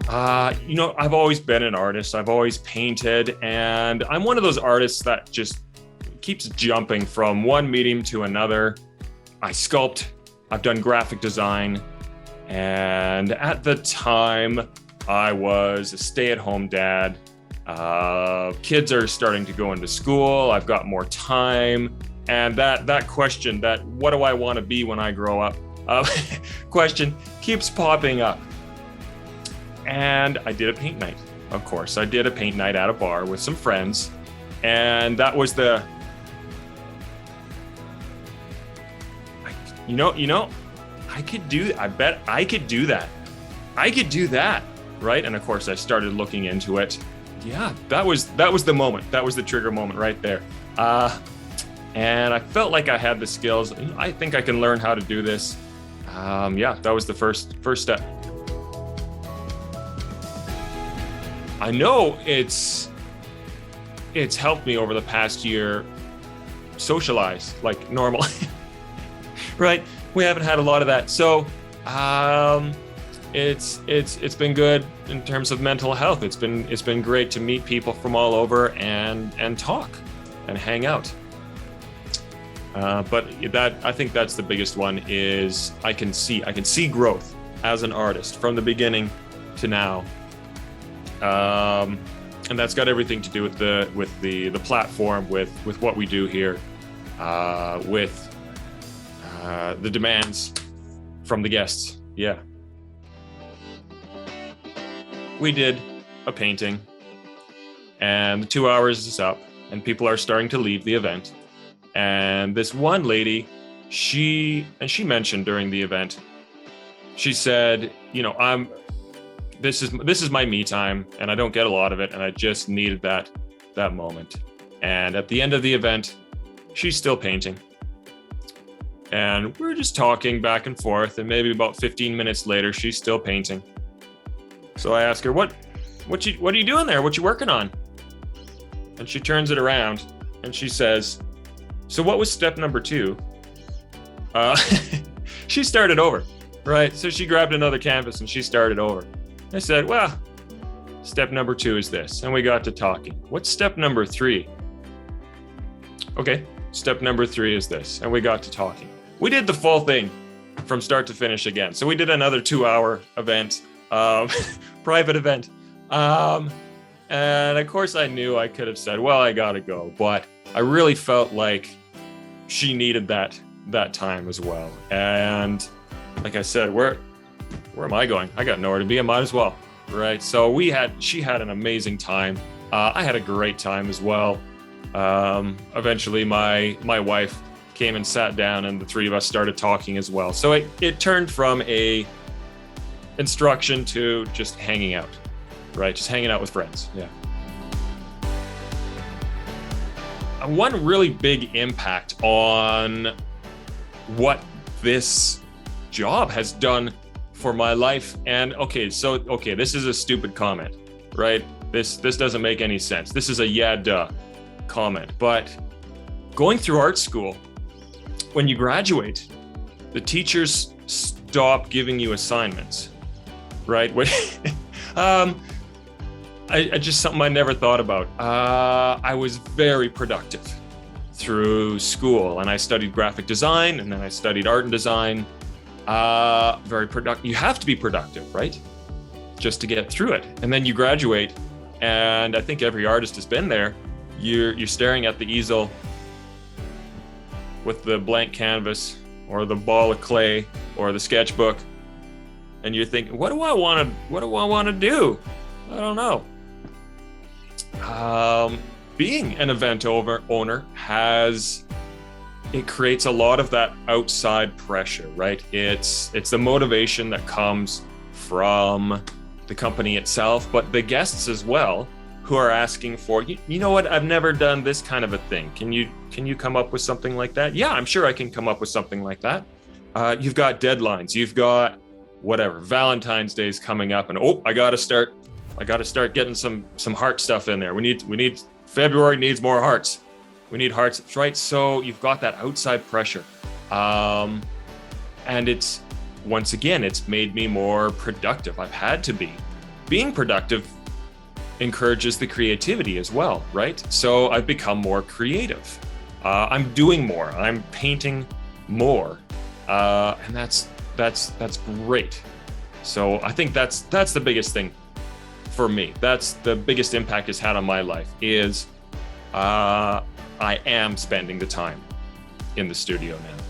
I've always been an artist. I've always painted, and I'm one of those artists that just keeps jumping from one medium to another. I sculpt, I've done graphic design, and at the time, I was a stay-at-home dad. Kids are starting to go into school. I've got more time, and that question, that what do I want to be when I grow up, question keeps popping up. And I did a paint night. Of course, I did a paint night at a bar with some friends, and that was I could do. I bet I could do that. I could do that, right? And of course, I started looking into it. Yeah, that was the moment. That was the trigger moment right there. And I felt like I had the skills. I think I can learn how to do this. That was the first step. I know it's helped me over the past year socialize like normal, right? We haven't had a lot of that. So it's been good in terms of mental health. It's been great to meet people from all over and talk and hang out. But I think that's the biggest one is I can see growth as an artist from the beginning to now. And that's got everything to do with the platform, with what we do here, with the demands from the guests. Yeah. We did a painting, and the 2 hours is up, and people are starting to leave the event. And this one lady, she mentioned during the event, she said, this is my me time, and I don't get a lot of it, and I just needed that moment. And at the end of the event, she's still painting. And we're just talking back and forth, and maybe about 15 minutes later, she's still painting. So I ask her, what are you doing there? What you working on? And she turns it around and she says, so what was step number 2? She started over, right? So she grabbed another canvas and she started over. I said, well, step number 2 is this. And we got to talking. What's step number 3? Okay, step number 3 is this. And we got to talking. We did the full thing from start to finish again. So we did another 2-hour event, private event. And of course I knew I could have said, well, I gotta go. But I really felt like she needed that time as well. And like I said, where am I going? I got nowhere to be. I might as well, right? So she had an amazing time. I had a great time as well. Eventually my wife came and sat down, and the three of us started talking as well. So it turned from a instruction to just hanging out, right? Just hanging out with friends. Yeah. One really big impact on what this job has done for my life. And this is a stupid comment, right? This doesn't make any sense. This is a yeah, duh comment. But going through art school, when you graduate, the teachers stop giving you assignments, right? I just something I never thought about. I was very productive through school, and I studied graphic design, and then I studied art and design. Very productive. You have to be productive, right? Just to get through it. And then you graduate, and I think every artist has been there. You're staring at the easel with the blank canvas or the ball of clay or the sketchbook, and you're thinking, what do I want to do? I don't know. Being an event owner it creates a lot of that outside pressure, right? It's the motivation that comes from the company itself, but the guests as well, who are asking for, you know what, I've never done this kind of a thing. Can you come up with something like that? Yeah, I'm sure I can come up with something like that. You've got deadlines. You've got whatever, Valentine's Day is coming up, and I got to start getting some heart stuff in there. We need February needs more hearts. We need hearts, right? So you've got that outside pressure. And it's made me more productive. I've had to be. being productive encourages the creativity as well, right? So I've become more creative. I'm doing more. I'm painting more, and that's great. So I think that's the biggest thing for me. That's the biggest impact it's had on my life is I am spending the time in the studio now.